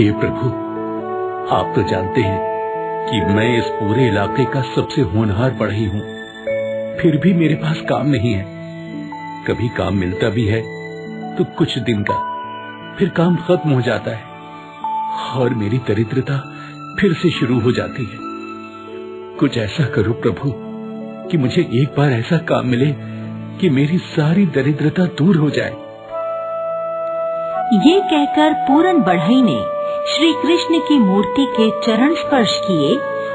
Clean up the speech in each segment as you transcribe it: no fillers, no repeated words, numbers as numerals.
हे प्रभु, आप तो जानते हैं कि मैं इस पूरे इलाके का सबसे होनहार बढ़ई हूँ, फिर भी मेरे पास काम नहीं है। कभी काम मिलता भी है तो कुछ दिन का, फिर काम खत्म हो जाता है और मेरी दरिद्रता फिर से शुरू हो जाती है। कुछ ऐसा करो प्रभु कि मुझे एक बार ऐसा काम मिले कि मेरी सारी दरिद्रता दूर हो जाए। ये कहकर पूरन बढ़ई ने श्री कृष्ण की मूर्ति के चरण स्पर्श किए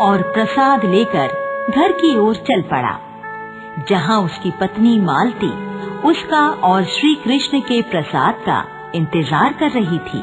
और प्रसाद लेकर घर की ओर चल पड़ा, जहाँ उसकी पत्नी मालती उसका और श्री कृष्ण के प्रसाद का इंतजार कर रही थी।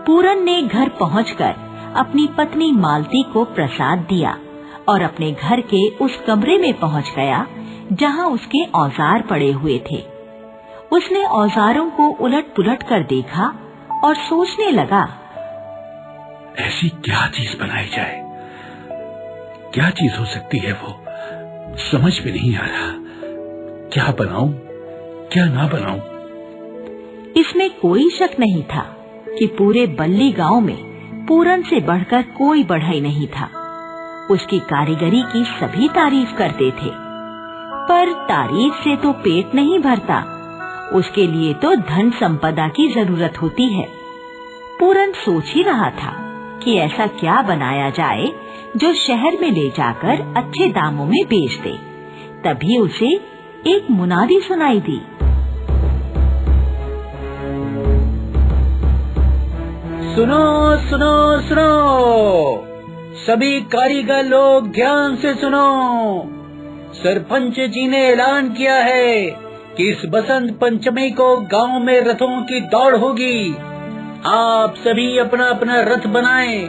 पूरन ने घर पहुंचकर अपनी पत्नी मालती को प्रसाद दिया और अपने घर के उस कमरे में पहुंच गया जहाँ उसके औजार पड़े हुए थे। उसने औजारों को उलट पुलट कर देखा और सोचने लगा, ऐसी क्या चीज बनाई जाए, क्या चीज हो सकती है वो, समझ में नहीं आ रहा। क्या बनाऊं, क्या ना बनाऊं। इसमें कोई शक नहीं था कि पूरे बल्ली गांव में पूरन से बढ़कर कोई बढ़ई नहीं था। उसकी कारीगरी की सभी तारीफ करते थे, पर तारीफ से तो पेट नहीं भरता, उसके लिए तो धन संपदा की जरूरत होती है। पूरन सोच ही रहा था कि ऐसा क्या बनाया जाए जो शहर में ले जाकर अच्छे दामों में बेच दे। तभी उसे एक मुनादी सुनाई दी। सुनो सुनो सुनो, सभी कारीगर लोग ध्यान से सुनो। सरपंच जी ने ऐलान किया है कि इस बसंत पंचमी को गांव में रथों की दौड़ होगी। आप सभी अपना अपना रथ बनाएं।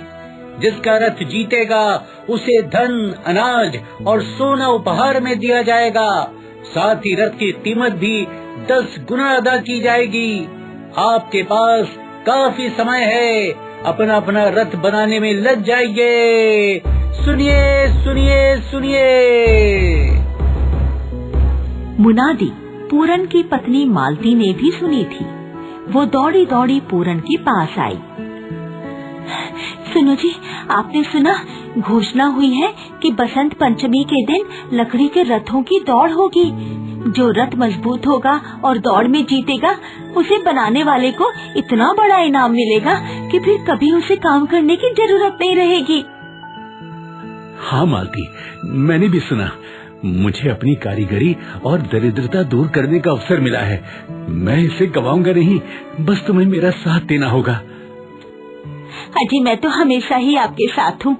जिसका रथ जीतेगा उसे धन, अनाज और सोना उपहार में दिया जाएगा। साथ ही रथ की कीमत भी 10 गुना अदा की जाएगी। आपके पास काफी समय है, अपना अपना रथ बनाने में लग जाइए। सुनिए सुनिए सुनिए। मुनादी पूरन की पत्नी मालती ने भी सुनी थी। वो दौड़ी दौड़ी पूरन के पास आई। सुनो जी, आपने सुना, घोषणा हुई है कि बसंत पंचमी के दिन लकड़ी के रथों की दौड़ होगी। जो रथ मजबूत होगा और दौड़ में जीतेगा, उसे बनाने वाले को इतना बड़ा इनाम मिलेगा कि फिर कभी उसे काम करने की जरूरत नहीं रहेगी। हाँ मालती, मैंने भी सुना। मुझे अपनी कारीगरी और दरिद्रता दूर करने का अवसर मिला है। मैं इसे गवाऊंगा नहीं, बस तुम्हें मेरा साथ देना होगा। अजी, मैं तो हमेशा ही आपके साथ हूँ।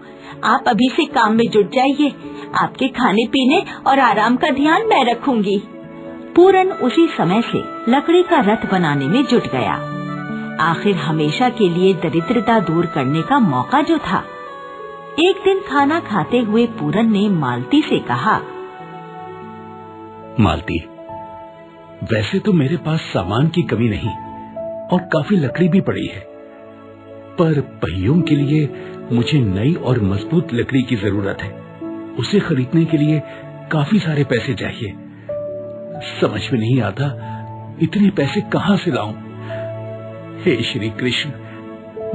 आप अभी से काम में जुट जाइए। आपके खाने पीने और आराम का ध्यान मैं रखूंगी। पूरन उसी समय से लकड़ी का रथ बनाने में जुट गया। आखिर हमेशा के लिए दरिद्रता दूर करने का मौका जो था। एक दिन खाना खाते हुए पूरन ने मालती से कहा, मालती, वैसे तो मेरे पास सामान की कमी नहीं और काफी लकड़ी भी पड़ी है, पर पहियों के लिए मुझे नई और मजबूत लकड़ी की जरूरत है। उसे खरीदने के लिए काफी सारे पैसे चाहिए। समझ में नहीं आता इतने पैसे कहाँ से लाऊं। हे श्री कृष्ण,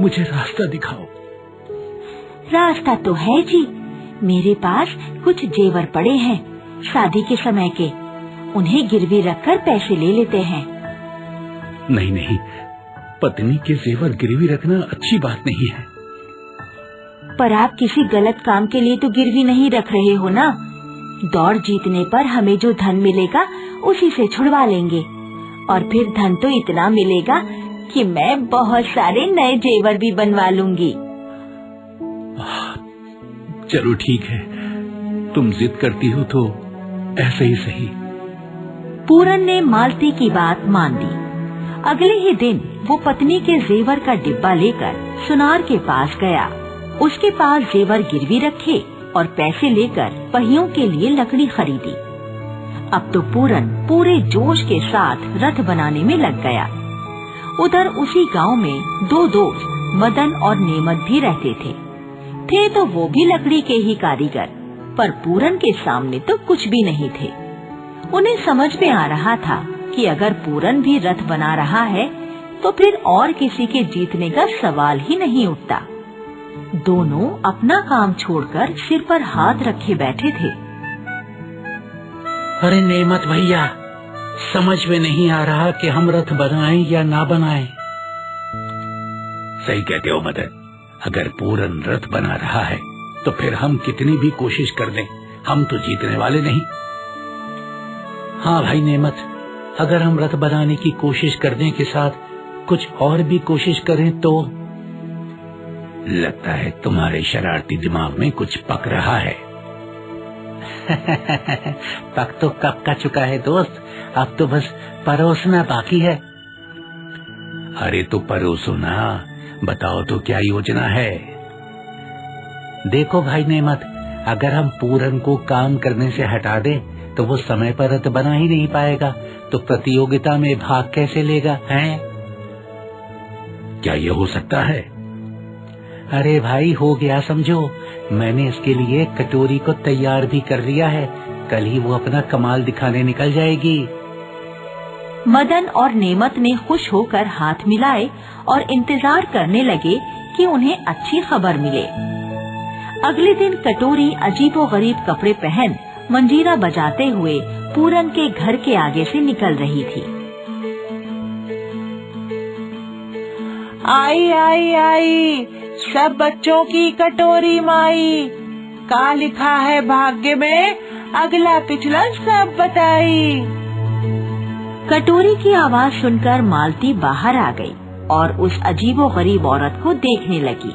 मुझे रास्ता दिखाओ। रास्ता तो है जी, मेरे पास कुछ जेवर पड़े हैं शादी के समय के, उन्हें गिरवी रखकर पैसे ले लेते हैं। नहीं नहीं, पत्नी के जेवर गिरवी रखना अच्छी बात नहीं है। पर आप किसी गलत काम के लिए तो गिरवी नहीं रख रहे हो ना। दौड़ जीतने पर हमें जो धन मिलेगा उसी से छुड़वा लेंगे, और फिर धन तो इतना मिलेगा कि मैं बहुत सारे नए जेवर भी बनवा लूंगी। चलो ठीक है, तुम जिद करती हो तो ऐसे ही सही। पूरन ने मालती की बात मान ली। अगले ही दिन वो पत्नी के जेवर का डिब्बा लेकर सुनार के पास गया। उसके पास जेवर गिरवी रखे और पैसे लेकर पहियों के लिए लकड़ी खरीदी। अब तो पूरन पूरे जोश के साथ रथ बनाने में लग गया। उधर उसी गांव में 2 दोस्त मदन और नेमत भी रहते थे तो वो भी लकड़ी के ही कारीगर, पर पूरन के सामने तो कुछ भी नहीं थे। उन्हें समझ में आ रहा था कि अगर पूरन भी रथ बना रहा है तो फिर और किसी के जीतने का सवाल ही नहीं उठता। दोनों अपना काम छोड़कर सिर पर हाथ रखे बैठे थे। अरे नेमत भैया, समझ में नहीं आ रहा कि हम रथ बनाएं या ना बनाएं। सही कहते हो मदन, अगर पूरन रथ बना रहा है तो फिर हम कितनी भी कोशिश कर लें, हम तो जीतने वाले नहीं। हाँ भाई नेमत, अगर हम रथ बनाने की कोशिश करने के साथ कुछ और भी कोशिश करें तो। लगता है तुम्हारे शरारती दिमाग में कुछ पक रहा है। पक तो कब का चुका है दोस्त, अब तो बस परोसना बाकी है। अरे तो परोसो ना, बताओ तो क्या योजना है। देखो भाई नेमत, अगर हम पूरन को काम करने से हटा दें तो वो समय पर रथ बना ही नहीं पाएगा, तो प्रतियोगिता में भाग कैसे लेगा हैं? क्या ये हो सकता है? अरे भाई हो गया समझो, मैंने इसके लिए कटोरी को तैयार भी कर लिया है, कल ही वो अपना कमाल दिखाने निकल जाएगी। मदन और नेमत ने खुश होकर हाथ मिलाए और इंतजार करने लगे कि उन्हें अच्छी खबर मिले। अगले दिन कटोरी अजीबोगरीब कपड़े पहन मंजीरा बजाते हुए पूरन के घर के आगे से निकल रही थी। आई आई आई, सब बच्चों की कटोरी माई, का लिखा है भाग्य में, अगला पिछला सब बताई। कटोरी की आवाज सुनकर मालती बाहर आ गई और उस अजीबोगरीब औरत को देखने लगी।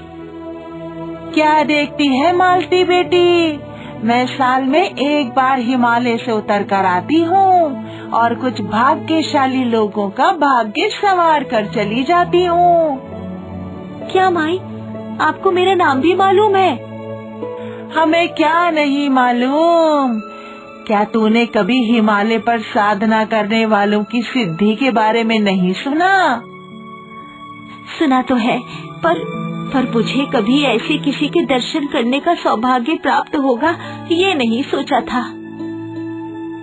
क्या देखती है मालती बेटी, मैं साल में एक बार हिमालय से उतर कर आती हूँ और कुछ भाग्यशाली लोगों का भाग्य संवार कर चली जाती हूँ। क्या माई, आपको मेरा नाम भी मालूम है? हमें क्या नहीं मालूम। क्या तूने कभी हिमालय पर साधना करने वालों की सिद्धि के बारे में नहीं सुना? सुना तो है, पर मुझे कभी ऐसे किसी के दर्शन करने का सौभाग्य प्राप्त होगा ये नहीं सोचा था।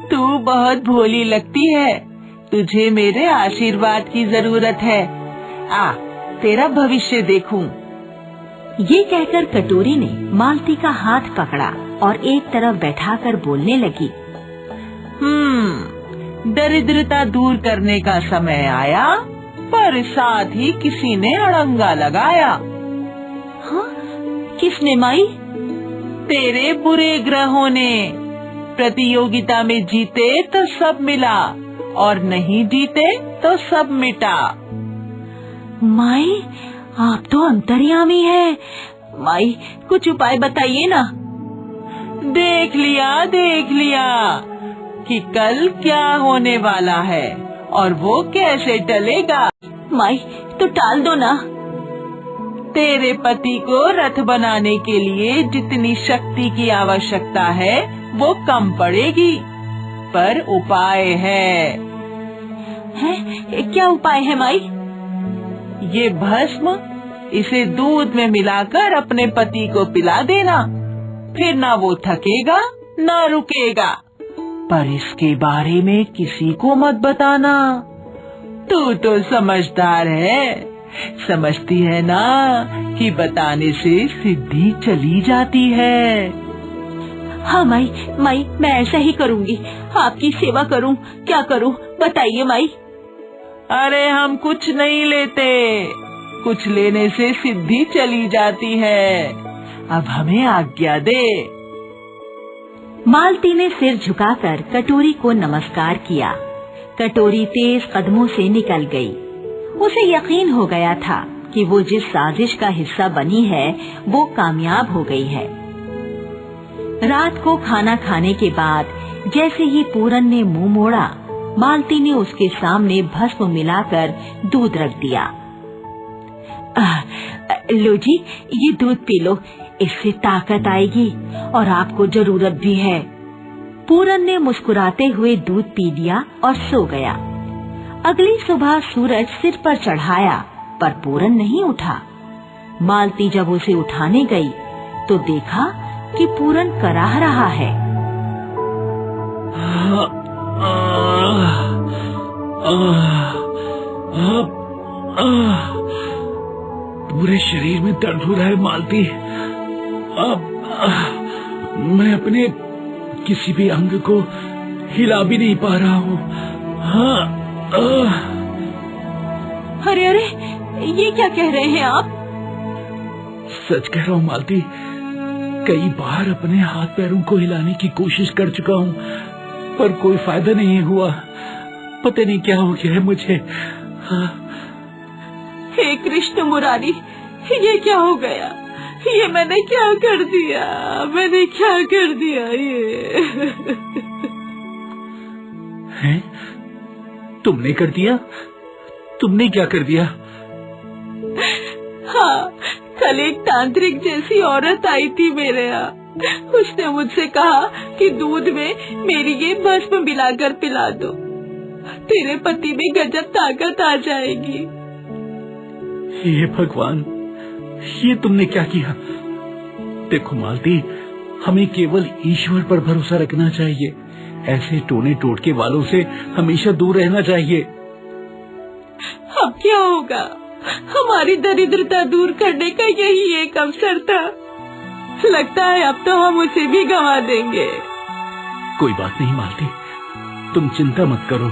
तू बहुत भोली लगती है, तुझे मेरे आशीर्वाद की जरूरत है। आ, तेरा भविष्य देखूं। ये कहकर कटोरी ने मालती का हाथ पकड़ा और एक तरफ बैठाकर बोलने लगी। दरिद्रता दूर करने का समय आया, पर साथ ही किसी ने अड़ंगा लगाया। हाँ, किसने माई? तेरे बुरे ग्रहों ने। प्रतियोगिता में जीते तो सब मिला और नहीं जीते तो सब मिटा। माई, आप तो अंतर्यामी है। माई, कुछ उपाय बताइए ना। देख लिया कि कल क्या होने वाला है और वो कैसे टलेगा। माई, तो टाल दो ना। तेरे पति को रथ बनाने के लिए जितनी शक्ति की आवश्यकता है वो कम पड़ेगी, पर उपाय है। क्या उपाय है माई? ये भस्म, इसे दूध में मिलाकर अपने पति को पिला देना, फिर ना वो थकेगा ना रुकेगा, पर इसके बारे में किसी को मत बताना। तू तो समझदार है, समझती है ना कि बताने से सिद्धि चली जाती है। हाँ माई, मैं ऐसा ही करूँगी। आपकी सेवा करूँ, क्या करूँ बताइए माई। अरे हम कुछ नहीं लेते, कुछ लेने से सिद्धि चली जाती है। अब हमें आज्ञा दे। मालती ने सिर झुकाकर कटोरी को नमस्कार किया। कटोरी तेज कदमों से निकल गई। उसे यकीन हो गया था कि वो जिस साजिश का हिस्सा बनी है वो कामयाब हो गई है। रात को खाना खाने के बाद जैसे ही पूरन ने मुंह मोड़ा, मालती ने उसके सामने भस्म मिलाकर दूध रख दिया। लो जी, ये दूध पी लो, इससे ताकत आएगी और आपको जरूरत भी है। पूरन ने मुस्कुराते हुए दूध पी लिया और सो गया। अगली सुबह सूरज सिर पर चढ़ाया, पर पूरन नहीं उठा। मालती जब उसे उठाने गई तो देखा कि पूरन कराह रहा है। पूरे शरीर में दर्द हो रहा है मालती। अब मैं अपने किसी भी अंग को हिला भी नहीं पा रहा हूँ। अरे अरे, ये क्या कह रहे हैं आप? सच कह रहा हूँ मालती, कई बार अपने हाथ पैरों को हिलाने की कोशिश कर चुका हूँ, पर कोई फायदा नहीं हुआ। पता नहीं क्या हो गया है मुझे। हे कृष्ण मुरारी, ये क्या हो गया? ये मैंने क्या कर दिया? मैंने क्या कर दिया ये? हैं? तुमने कर दिया? तुमने क्या कर दिया? हाँ, कल एक तांत्रिक जैसी औरत आई थी मेरे यहाँ। उसने मुझसे कहा कि दूध में मेरी ये भस्म मिलाकर पिला दो, तेरे पति में गजब ताकत आ जाएगी। हे भगवान, ये तुमने क्या किया? देखो मालती, हमें केवल ईश्वर पर भरोसा रखना चाहिए। ऐसे टोने टोटके वालों से हमेशा दूर रहना चाहिए। अब क्या होगा? हमारी दरिद्रता दूर करने का यही एक अवसर था। लगता है अब तो हम उसे भी गंवा देंगे। कोई बात नहीं मालती, तुम चिंता मत करो।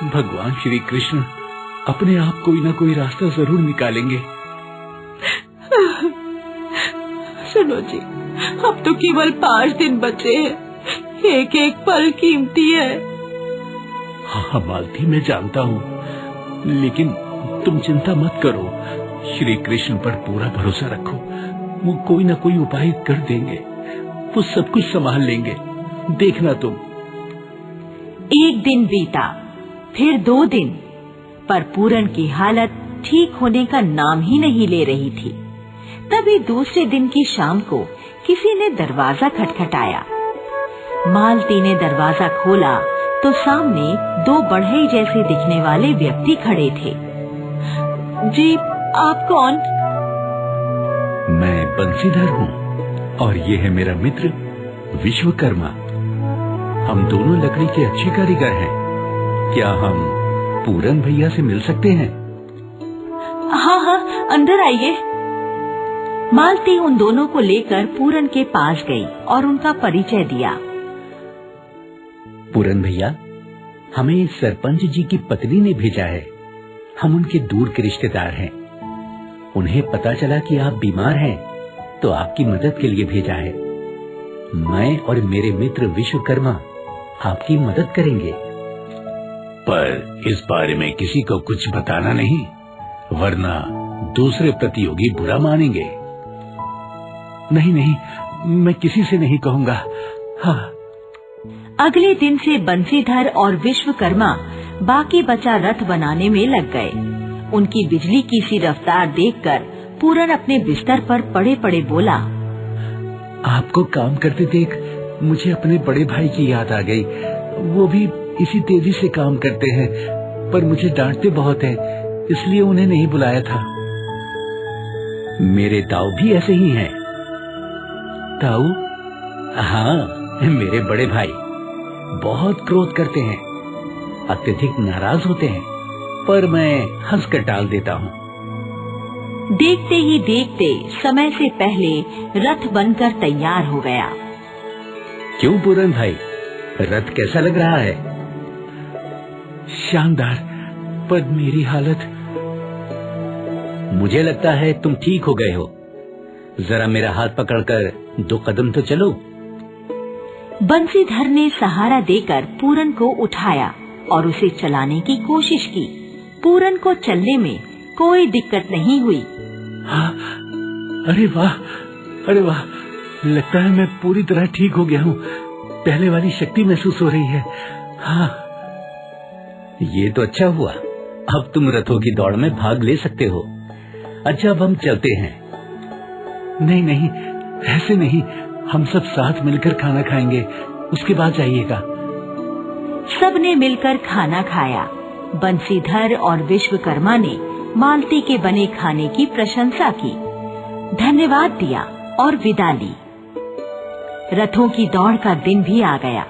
भगवान श्री कृष्ण अपने आप कोई ना कोई रास्ता जरूर निकालेंगे। सुनो जी, अब तो केवल 5 दिन बचे हैं। एक एक पल कीमती है। हाँ मालती, मैं जानता हूँ, लेकिन तुम चिंता मत करो। श्री कृष्ण पर पूरा भरोसा रखो, वो कोई ना कोई उपाय कर देंगे। वो सब कुछ संभाल लेंगे, देखना तुम। एक दिन बीता, फिर 2 दिन, पर पूरन की हालत ठीक होने का नाम ही नहीं ले रही थी। तभी दूसरे दिन की शाम को किसी ने दरवाजा खटखटाया। मालती ने दरवाजा खोला तो सामने 2 बढ़ई जैसे दिखने वाले व्यक्ति खड़े थे। जी, आप कौन? मैं बंसीधर हूँ और ये है मेरा मित्र विश्वकर्मा। हम दोनों लकड़ी के अच्छे कारीगर हैं। क्या हम पूरन भैया से मिल सकते हैं? हाँ हाँ, अंदर आइए। मालती उन दोनों को लेकर पूरन के पास गई और उनका परिचय दिया। पूरन भैया, हमें सरपंच जी की पत्नी ने भेजा है। हम उनके दूर के रिश्तेदार हैं। उन्हें पता चला कि आप बीमार हैं, तो आपकी मदद के लिए भेजा है। मैं और मेरे मित्र विश्वकर्मा आपकी मदद करेंगे। पर इस बारे में किसी को कुछ बताना नहीं, वरना दूसरे प्रतियोगी बुरा मानेंगे। नहीं नहीं, मैं किसी से नहीं कहूँगा। हाँ। अगले दिन से बंसीधर और विश्वकर्मा बाकी बचा रथ बनाने में लग गए। उनकी बिजली की सी रफ्तार देखकर पूरन अपने बिस्तर पर पड़े पड़े बोला, आपको काम करते देख मुझे अपने बड़े भाई की याद आ गई। वो भी इसी तेजी से काम करते हैं, पर मुझे डांटते बहुत हैं, इसलिए उन्हें नहीं बुलाया था। मेरे ताऊ भी ऐसे ही हैं। ताऊ? हाँ, मेरे बड़े भाई बहुत क्रोध करते हैं, अत्यधिक नाराज होते हैं, पर मैं हंसकर टाल देता हूँ। देखते ही देखते समय से पहले रथ बनकर तैयार हो गया। क्यों पूरन भाई, रथ कैसा लग रहा है? शानदार, पर मेरी हालत। मुझे लगता है तुम ठीक हो गए हो। जरा मेरा हाथ पकड़कर 2 कदम तो चलो। बंसीधर ने सहारा देकर पूरन को उठाया और उसे चलाने की कोशिश की। पूरन को चलने में कोई दिक्कत नहीं हुई। हाँ, अरे वाह, अरे वाह, लगता है मैं पूरी तरह ठीक हो गया हूँ। पहले वाली शक्ति महसूस हो रही है। हाँ, ये तो अच्छा हुआ। अब तुम रथों की दौड़ में भाग ले सकते हो। अच्छा, अब हम चलते हैं। नहीं नहीं, ऐसे नहीं, हम सब साथ मिलकर खाना खाएंगे, उसके बाद जाइएगा। सबने मिलकर खाना खाया। बंसीधर और विश्वकर्मा ने मालती के बने खाने की प्रशंसा की, धन्यवाद दिया और विदा ली। रथों की दौड़ का दिन भी आ गया।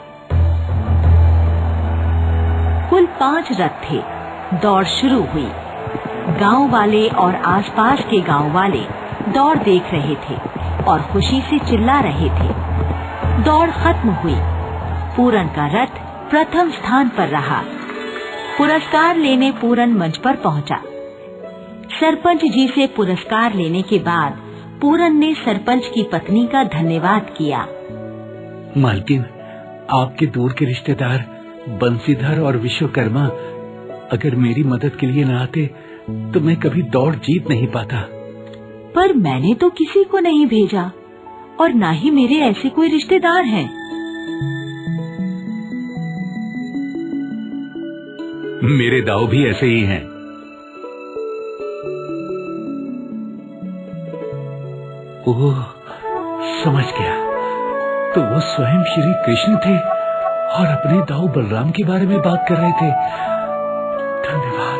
कुल 5 रथ थे। दौड़ शुरू हुई। गांव वाले और आसपास के गांव वाले दौड़ देख रहे थे और खुशी से चिल्ला रहे थे। दौड़ खत्म हुई। पूरन का रथ प्रथम स्थान पर रहा। पुरस्कार लेने पूरन मंच पर पहुंचा। सरपंच जी से पुरस्कार लेने के बाद पूरन ने सरपंच की पत्नी का धन्यवाद किया। मालकिन, आपके दूर के रिश्तेदार बंसीधर और विश्वकर्मा अगर मेरी मदद के लिए न आते तो मैं कभी दौड़ जीत नहीं पाता। पर मैंने तो किसी को नहीं भेजा और ना ही मेरे ऐसे कोई रिश्तेदार हैं। मेरे दाव भी ऐसे ही हैं। ओह, समझ गया। तो वो स्वयं श्री कृष्ण थे और अपने दाऊ बलराम के बारे में बात कर रहे थे। धन्यवाद,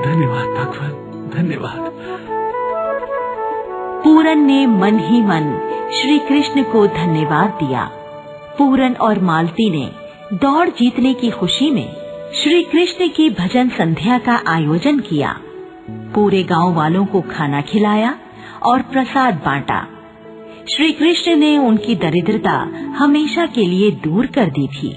धन्यवाद भगवान, धन्यवाद। पूरन ने मन ही मन श्री कृष्ण को धन्यवाद दिया। पूरन और मालती ने दौड़ जीतने की खुशी में श्री कृष्ण की भजन संध्या का आयोजन किया। पूरे गांव वालों को खाना खिलाया और प्रसाद बांटा। श्री कृष्ण ने उनकी दरिद्रता हमेशा के लिए दूर कर दी थी।